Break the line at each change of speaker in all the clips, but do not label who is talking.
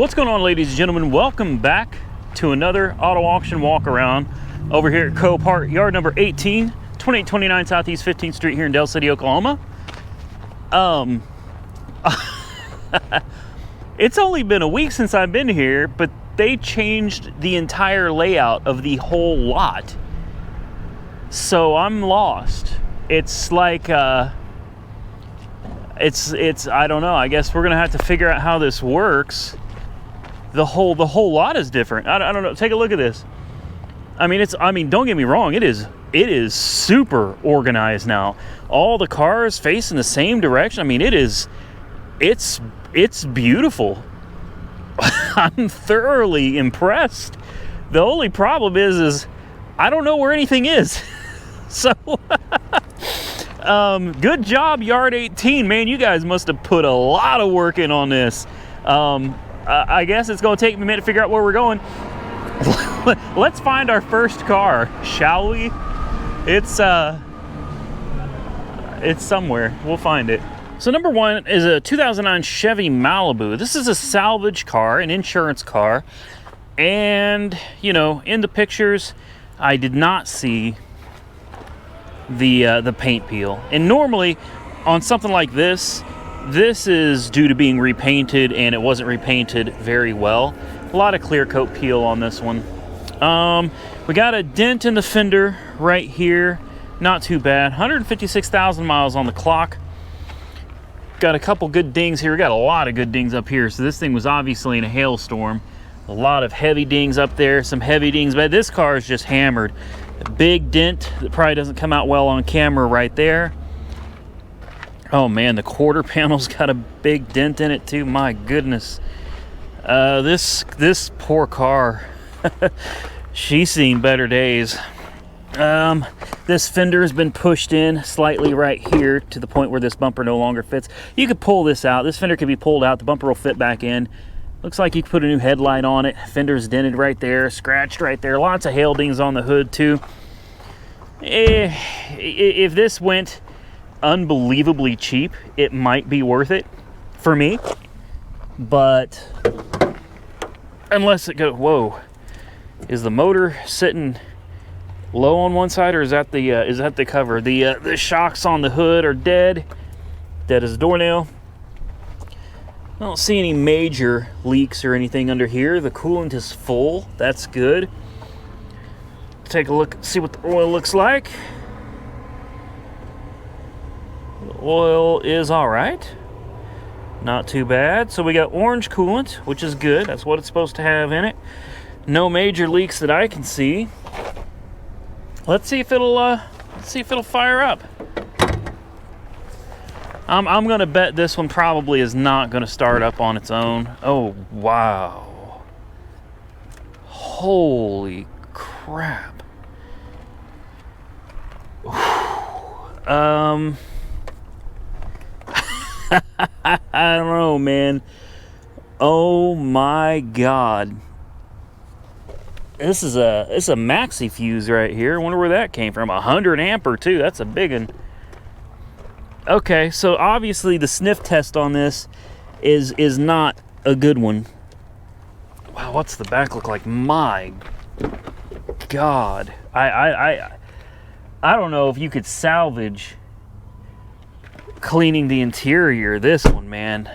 What's going on, ladies and gentlemen? Welcome back to another auto auction walk around over here at Copart, yard number 18, 2829 Southeast 15th Street here in Del City, Oklahoma. It's only been a week since I've been here, but they changed the entire layout of the whole lot. So I'm lost. It's like, it's I don't know. I guess we're gonna have to figure out how this works. The whole lot is different. I don't know. Take a look at this. I mean, don't get me wrong. It is super organized now. All the cars facing the same direction. I mean, it's beautiful. I'm thoroughly impressed. The only problem is I don't know where anything is. So, good job, Yard 18, man. You guys must have put a lot of work in on this. I guess it's going to take me a minute to figure out where we're going. Let's find our first car, shall we? It's somewhere. We'll find it. So number one is a 2009 Chevy Malibu. This is a salvage car, an insurance car. And, you know, in the pictures, I did not see the paint peel. And normally, on something like this, this is due to being repainted, and it wasn't repainted very well. A lot of clear coat peel on this one. We got a dent in the fender right here. Not too bad. 156,000 miles on the clock. Got a couple good dings here. We got a lot of good dings up here. So this thing was obviously in a hailstorm. A lot of heavy dings up there, some heavy dings, but this car is just hammered. A big dent that probably doesn't come out well on camera right there. Oh man, the quarter panel's got a big dent in it too. My goodness. This poor car. She's seen better days. This fender has been pushed in slightly right here to the point where this bumper no longer fits. You could pull this out. This fender could be pulled out. The bumper will fit back in. Looks like you could put a new headlight on it. Fender's dented right there, scratched right there. Lots of hail dings on the hood too. If this went unbelievably cheap, it might be worth it for me. But unless it goes, whoa, is the motor sitting low on one side, or is that the cover? The shocks on the hood are dead as a doornail. I don't see any major leaks or anything under here. The coolant is full. That's good. Take a look, see what the oil looks like. The oil is all right. Not too bad. So we got orange coolant, which is good. That's what it's supposed to have in it. No major leaks that I can see. Let's see if it'll fire up. I'm gonna bet this one probably is not gonna start up on its own. Oh wow! Holy crap! I don't know, man. Oh my God! This is a maxi fuse right here. I wonder where that came from. 100 ampere too. That's a big one. Okay, so obviously the sniff test on this is not a good one. Wow, what's the back look like? My God, I don't know if you could salvage cleaning the interior. This one, man.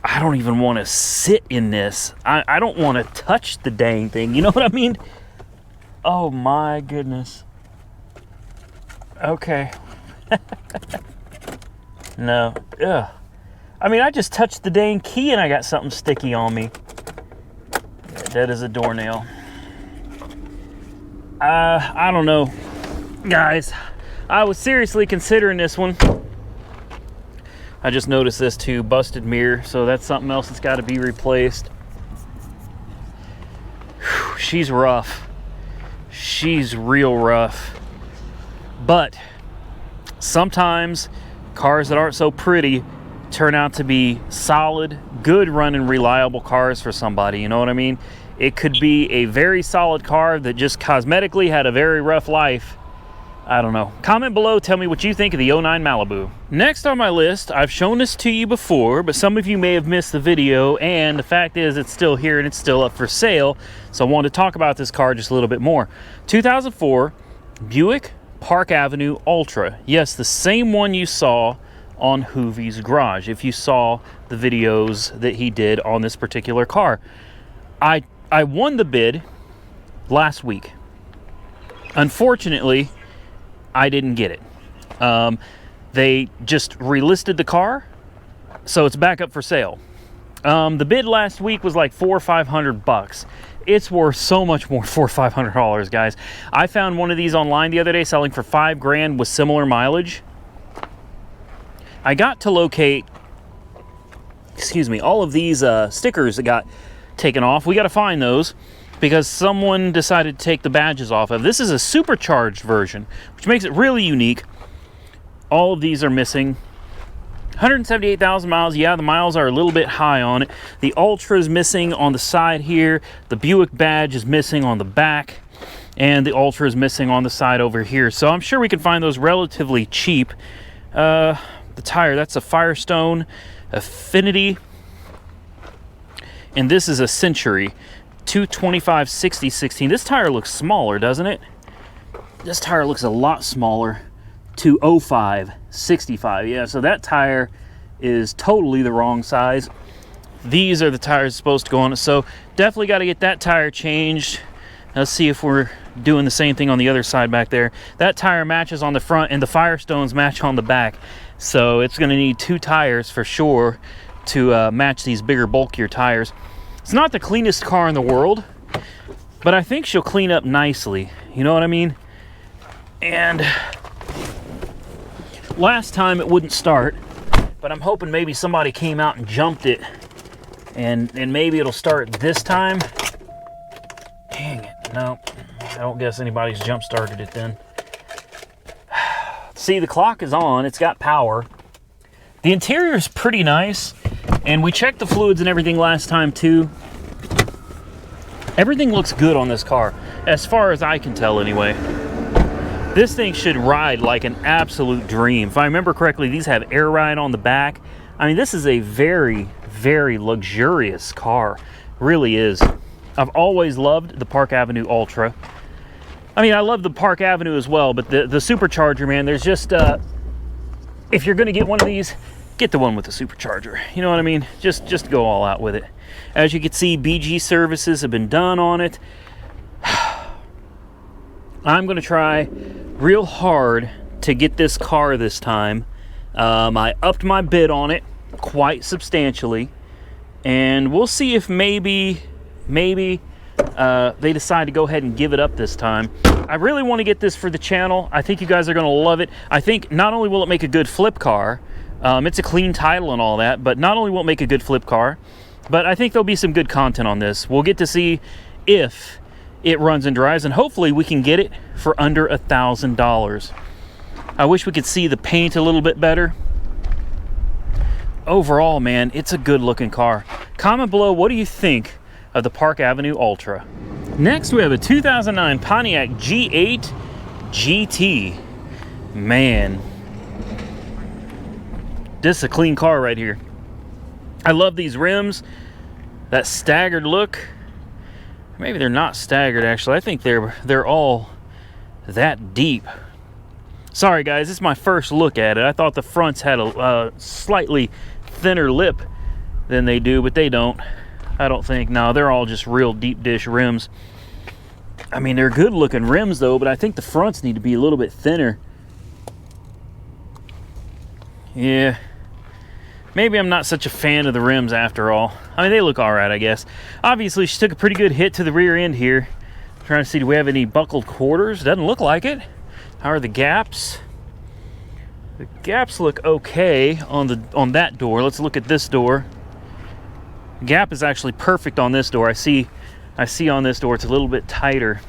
I don't even want to sit in this. I don't want to touch the dang thing. You know what I mean? Oh my goodness. Okay. No. Ugh. I mean, I just touched the dang key and I got something sticky on me. That is a doornail. I don't know. Guys, I was seriously considering this one. I just noticed this too, busted mirror, so that's something else that's got to be replaced. Whew, she's rough. She's real rough. But sometimes cars that aren't so pretty turn out to be solid, good running, reliable cars for somebody, you know what I mean? It could be a very solid car that just cosmetically had a very rough life. I don't know. Comment below, tell me what you think of the '09 Malibu. Next on my list, I've shown this to you before, but some of you may have missed the video, and the fact is it's still here and it's still up for sale, so I wanted to talk about this car just a little bit more. 2004 Buick Park Avenue Ultra. Yes, the same one you saw on Hoovie's Garage, if you saw the videos that he did on this particular car. I won the bid last week. Unfortunately, I didn't get it. They just relisted the car, so it's back up for sale. The bid last week was like $400 or $500. It's worth so much more, $400 or $500, guys. I found one of these online the other day selling for $5 grand with similar mileage. I got to locate, excuse me, all of these stickers that got taken off. We got to find those because someone decided to take the badges off of. This is a supercharged version, which makes it really unique. All of these are missing. 178,000 miles. Yeah, the miles are a little bit high on it. The Ultra is missing on the side here. The Buick badge is missing on the back. And the Ultra is missing on the side over here. So I'm sure we can find those relatively cheap. The tire, that's a Firestone Affinity. And this is a Century 225/60/16. This tire looks smaller, doesn't it? This tire looks a lot smaller. 205/65. Yeah, so that tire is totally the wrong size. These are the tires supposed to go on it, so definitely got to get that tire changed. Let's see if we're doing the same thing on the other side back there. That tire matches on the front and the Firestones match on the back, so it's going to need 2 tires for sure to match these bigger, bulkier tires. It's not the cleanest car in the world, but I think she'll clean up nicely, you know what I mean? And last time it wouldn't start, but I'm hoping maybe somebody came out and jumped it, and maybe it'll start this time. Dang it, no, I don't guess anybody's jump started it then. See, the clock is on, it's got power. The interior is pretty nice, and we checked the fluids and everything last time too. Everything looks good on this car, as far as I can tell anyway. This thing should ride like an absolute dream. If I remember correctly, these have air ride on the back. I mean, this is a very, very luxurious car. Really is. I've always loved the Park Avenue Ultra. I mean, I love the Park Avenue as well, but the supercharger, man, there's just, if you're gonna get one of these, get the one with the supercharger. You know what I mean? Just go all out with it. As you can see, BG services have been done on it. I'm gonna try real hard to get this car this time. I upped my bid on it quite substantially, and we'll see if maybe they decide to go ahead and give it up this time. I really want to get this for the channel. I think you guys are going to love it. I think not only will it make a good flip car, it's a clean title and all that, but not only will it make a good flip car, but I think there'll be some good content on this. We'll get to see if it runs and drives, and hopefully we can get it for under $1,000. I wish we could see the paint a little bit better. Overall, man, it's a good looking car. Comment below, what do you think of the Park Avenue Ultra? Next, we have a 2009 Pontiac G8 GT. Man, this is a clean car right here. I love these rims, that staggered look. Maybe they're not staggered, actually. I think they're all that deep. Sorry, guys, this is my first look at it. I thought the fronts had a slightly thinner lip than they do, but they don't. I don't think. No, they're all just real deep dish rims. I mean, they're good looking rims though, but I think the fronts need to be a little bit thinner. Yeah. Maybe I'm not such a fan of the rims after all. I mean, they look all right, I guess. Obviously, she took a pretty good hit to the rear end here. I'm trying to see, do we have any buckled quarters? Doesn't look like it. How are the gaps? The gaps look okay on that door. Let's look at this door. Gap is actually perfect on this door. I see on this door it's a little bit tighter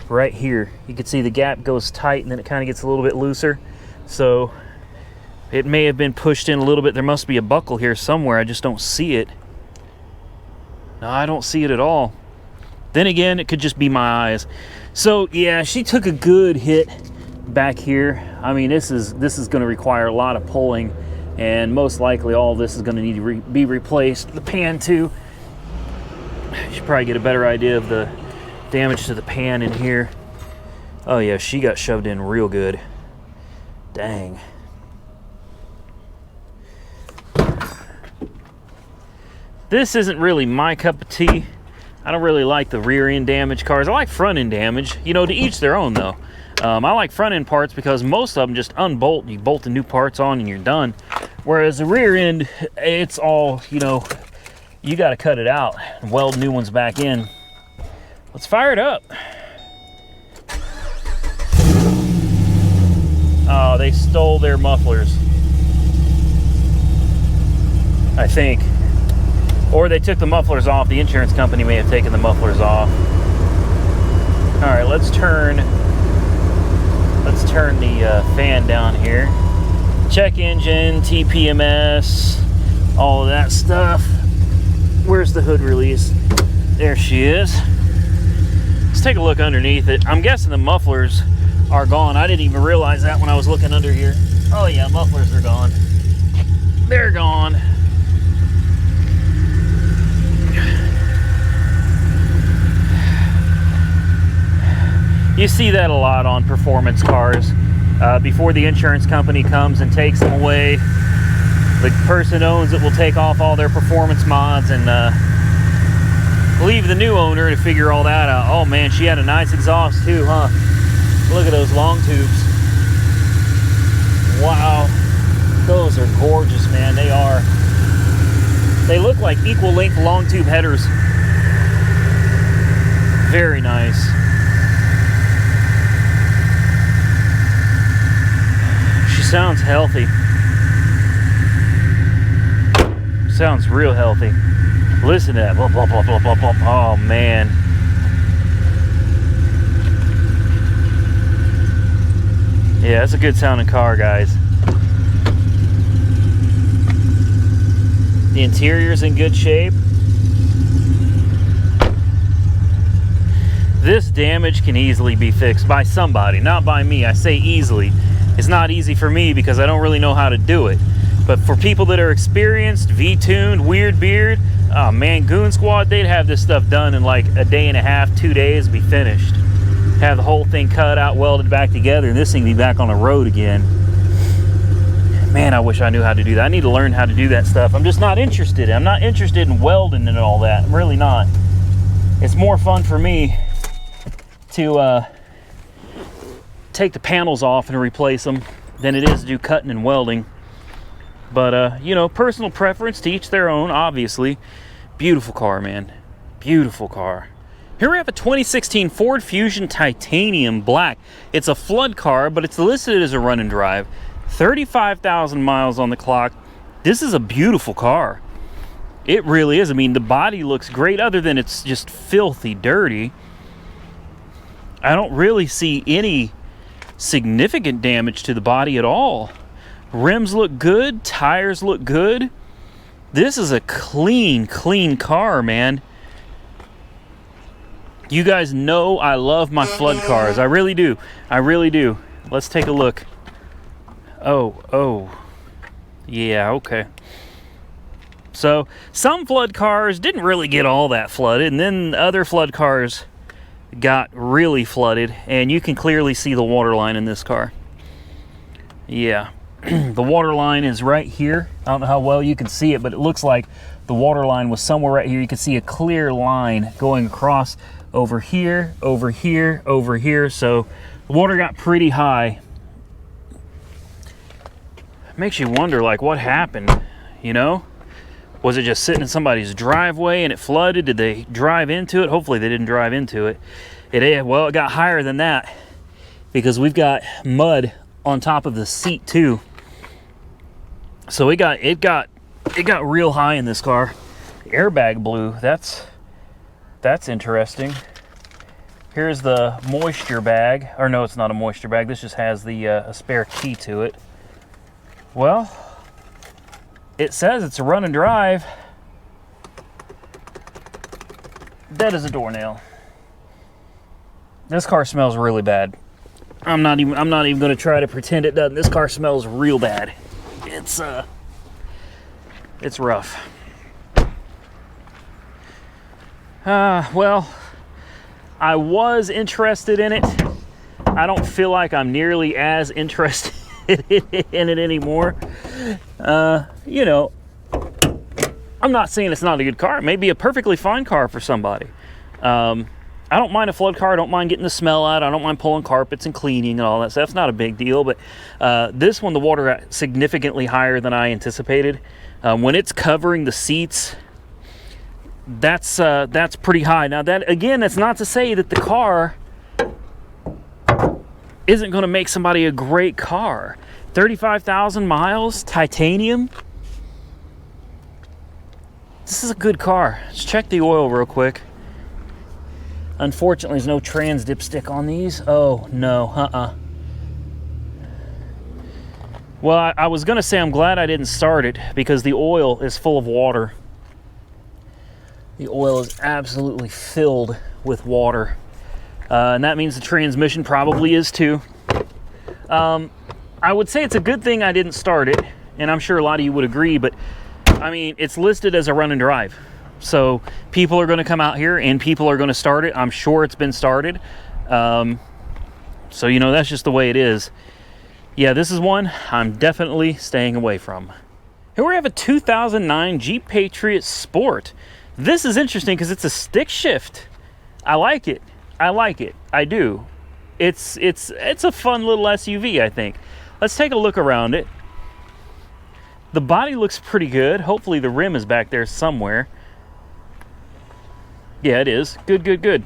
right here. You can see the gap goes tight and then it kind of gets a little bit looser. So it may have been pushed in a little bit. There must be a buckle here somewhere. I just don't see it. No, I don't see it at all. Then again, it could just be my eyes. So yeah, she took a good hit back here. I mean, this is going to require a lot of pulling, and most likely all of this is going to need to be replaced. The pan too. You should probably get a better idea of the damage to the pan in here. Oh yeah, she got shoved in real good. Dang. This isn't really my cup of tea. I don't really like the rear end damage cars. I like front end damage. You know, to each their own though. I like front end parts because most of them just unbolt. You bolt the new parts on and you're done. Whereas the rear end, it's all, you know, you got to cut it out and weld new ones back in. Let's fire it up. Oh, they stole their mufflers, I think. Or they took the mufflers off. The insurance company may have taken the mufflers off. All right, let's turn the fan down here. Check engine, TPMS, all of that stuff. Where's the hood release? There she is. Let's take a look underneath it. I'm guessing the mufflers are gone. I didn't even realize that when I was looking under here. Oh yeah, mufflers are gone. They're gone. You see that a lot on performance cars. Before the insurance company comes and takes them away, the person who owns it will take off all their performance mods and leave the new owner to figure all that out. Oh man, she had a nice exhaust too, huh? Look at those long tubes. Wow, those are gorgeous, man. They are. They look like equal length long tube headers. Very nice. She sounds healthy. Sounds real healthy. Listen to that. Blah, blah, blah, blah, blah, blah. Oh man. Yeah, it's a good sounding car, guys. The interior's in good shape. This damage can easily be fixed by somebody, not by me. I say easily. It's not easy for me because I don't really know how to do it. But for people that are experienced, V-tuned, weird beard, oh man, Goon Squad, they'd have this stuff done in like a day and a half, 2 days, be finished. Have the whole thing cut out, welded back together, and this thing be back on the road again. Man, I wish I knew how to do that. I need to learn how to do that stuff. I'm just not interested. I'm not interested in welding and all that. I'm really not. It's more fun for me to take the panels off and replace them than it is to do cutting and welding. But, you know, personal preference, to each their own, obviously. Beautiful car, man. Beautiful car. Here we have a 2016 Ford Fusion Titanium Black. It's a flood car, but it's listed as a run and drive. 35,000 miles on the clock. This is a beautiful car. It really is. I mean, the body looks great, other than it's just filthy dirty. I don't really see any significant damage to the body at all. Rims look good. Tires look good. This is a clean, clean car, man. You guys know I love my flood cars. I really do. I really do. Let's take a look. Oh. Yeah, okay. So, some flood cars didn't really get all that flooded, and then other flood cars got really flooded, and you can clearly see the water line in this car. Yeah. The water line is right here. I don't know how well you can see it, but it looks like the water line was somewhere right here. You can see a clear line going across over here, over here, over here. So the water got pretty high. Makes you wonder, like, what happened, you know? Was it just sitting in somebody's driveway and it flooded? Did they drive into it? Hopefully they didn't drive into it. Well, it got higher than that because we've got mud on top of the seat too. So it got real high in this car. The airbag blew. That's interesting. Here's the moisture bag. Or no, it's not a moisture bag. This just has the a spare key to it. Well, it says it's a run and drive. Dead as a doornail. This car smells really bad. I'm not even going to try to pretend it doesn't. This car smells real bad. It's rough. Well, I was interested in it. I don't feel like I'm nearly as interested in it anymore. You know, I'm not saying it's not a good car. It may be a perfectly fine car for somebody. I don't mind a flood car. I don't mind getting the smell out. I don't mind pulling carpets and cleaning and all that stuff. It's not a big deal. But this one, the water got significantly higher than I anticipated. When it's covering the seats, that's pretty high. Now, that again, that's not to say that the car isn't going to make somebody a great car. 35,000 miles, titanium. This is a good car. Let's check the oil real quick. Unfortunately, there's no trans dipstick on these. Oh, no, Well, I was going to say I'm glad I didn't start it because the oil is full of water. The oil is absolutely filled with water. And that means the transmission probably is too. I would say it's a good thing I didn't start it, and I'm sure a lot of you would agree, but I mean, it's listed as a run and drive. So people are going to come out here and people are going to start it. I'm sure it's been started. So, you know, that's just the way it is. Yeah, this is one I'm definitely staying away from. Here we have a 2009 Jeep Patriot Sport. This is interesting because it's a stick shift. I like it. I like it. I do. It's a fun little SUV, I think. Let's take a look around it. The body looks pretty good. Hopefully the rim is back there somewhere. Yeah, it is. Good, good, good.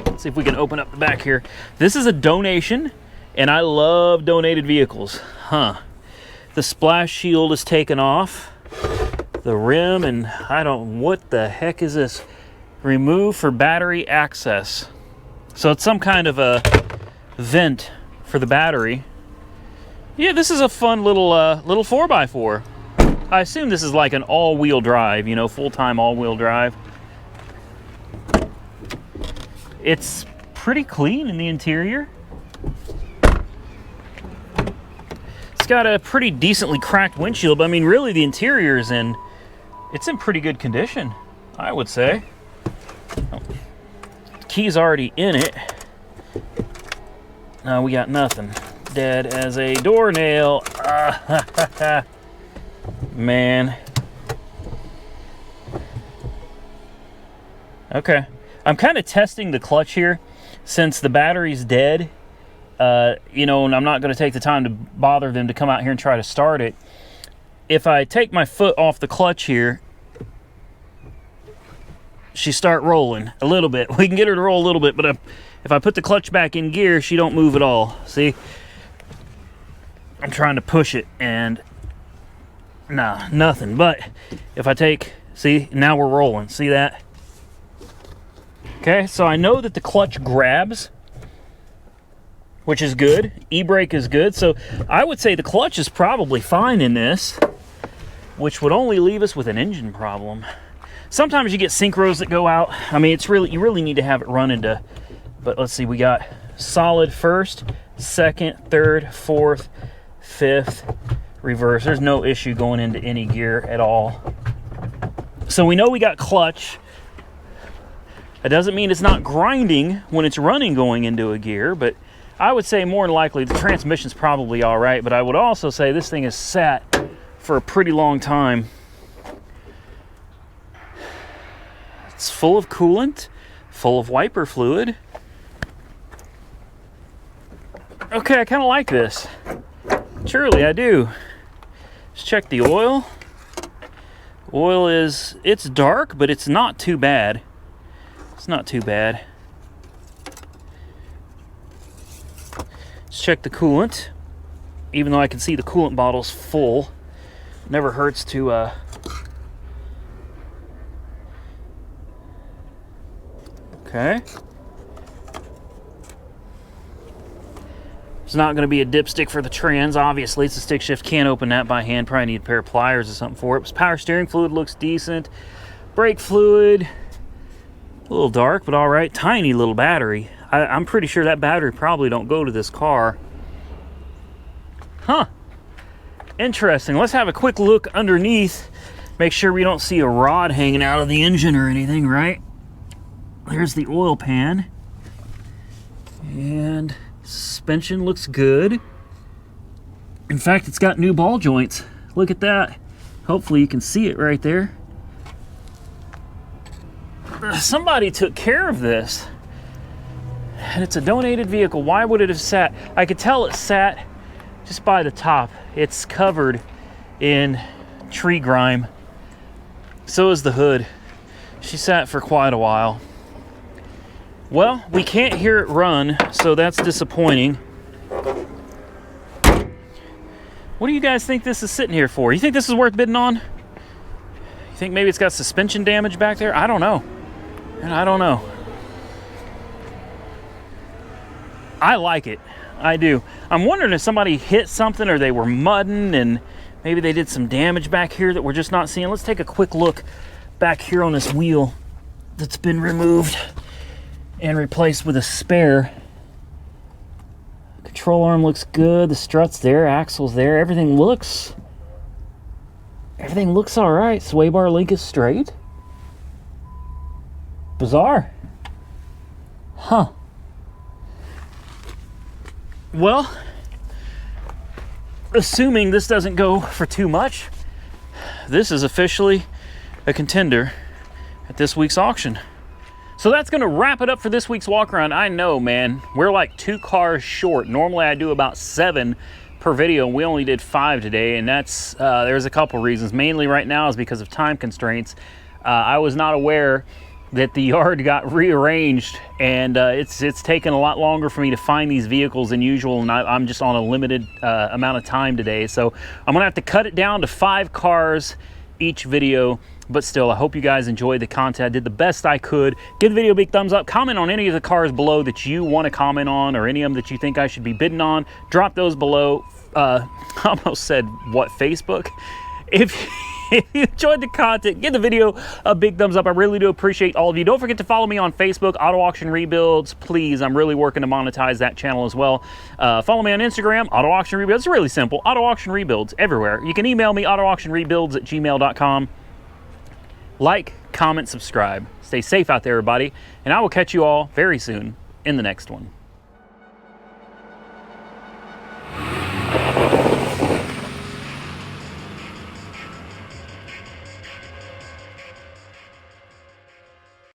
Let's see if we can open up the back here. This is a donation, and I love donated vehicles. The splash shield is taken off. The rim, and what the heck is this? Remove for battery access. So it's some kind of a vent for the battery. Yeah, this is a fun little 4x4. I assume this is like an all-wheel drive, you know, full-time all-wheel drive. It's pretty clean in the interior. It's got a pretty decently cracked windshield, but I mean, really the interior is in pretty good condition, I would say. Oh, key's already in it. No, we got nothing. Dead as a doornail. Man. Okay. I'm kind of testing the clutch here since the battery's dead. You know, and I'm not going to take the time to bother them to come out here and try to start it. If I take my foot off the clutch here, she start rolling a little bit. We can get her to roll a little bit, but if I put the clutch back in gear, she don't move at all. See? I'm trying to push it, and nah, nothing. But if I take, see, now we're rolling. See that? Okay, so I know that the clutch grabs, which is good. E-brake is good. So I would say the clutch is probably fine in this, which would only leave us with an engine problem. Sometimes you get synchros that go out. I mean, you really need to have it run into, but let's see, we got solid first, second, third, fourth, fifth, reverse. There's no issue going into any gear at all. So we know we got clutch. That doesn't mean it's not grinding when it's running going into a gear, but I would say more than likely the transmission's probably all right, but I would also say this thing is sat for a pretty long time. It's full of coolant, full of wiper fluid. Okay, I kind of like this. Truly, I do. Let's check the oil. Oil it's dark, but it's not too bad. It's not too bad. Let's check the coolant. Even though I can see the coolant bottle's full, never hurts to okay. It's not going to be a dipstick for the trans. Obviously, it's a stick shift. Can't open that by hand. Probably need a pair of pliers or something for it. But power steering fluid looks decent. Brake fluid, a little dark, but all right. Tiny little battery. I'm pretty sure that battery probably don't go to this car. Huh. Interesting. Let's have a quick look underneath. Make sure we don't see a rod hanging out of the engine or anything, right? There's the oil pan. And suspension looks good. In fact, it's got new ball joints. Look at that. Hopefully you can see it right there. Somebody took care of this. And it's a donated vehicle. Why would it have sat? I could tell it sat just by the top. It's covered in tree grime. So is the hood. She sat for quite a while. Well, we can't hear it run, so that's disappointing. What do you guys think this is sitting here for? You think this is worth bidding on? You think maybe it's got suspension damage back there? I don't know. I don't know. I like it. I do. I'm wondering if somebody hit something or they were mudding and maybe they did some damage back here that we're just not seeing. Let's take a quick look back here on this wheel that's been removed and replaced with a spare. Control arm looks good. The strut's there, axle's there. Everything looks all right. Sway bar link is straight. Bizarre. Huh. Well, assuming this doesn't go for too much, this is officially a contender at this week's auction. So that's going to wrap it up for this week's walk around. I know, man, we're like 2 cars short. Normally I do about 7 per video, and we only did 5 today, and that's there's a couple reasons. Mainly right now is because of time constraints. I was not aware that the yard got rearranged, and it's taken a lot longer for me to find these vehicles than usual, and I'm just on a limited amount of time today. So I'm gonna have to cut it down to 5 cars each video. But still, I hope you guys enjoyed the content. I did the best I could. Give the video a big thumbs up. Comment on any of the cars below that you want to comment on, or any of them that you think I should be bidding on. Drop those below. I almost said, what, Facebook? If you enjoyed the content, give the video a big thumbs up. I really do appreciate all of you. Don't forget to follow me on Facebook, Auto Auction Rebuilds. Please, I'm really working to monetize that channel as well. Follow me on Instagram, Auto Auction Rebuilds. It's really simple. Auto Auction Rebuilds everywhere. You can email me, autoauctionrebuilds@gmail.com. Like, comment, subscribe. Stay safe out there, everybody, and I will catch you all very soon in the next one.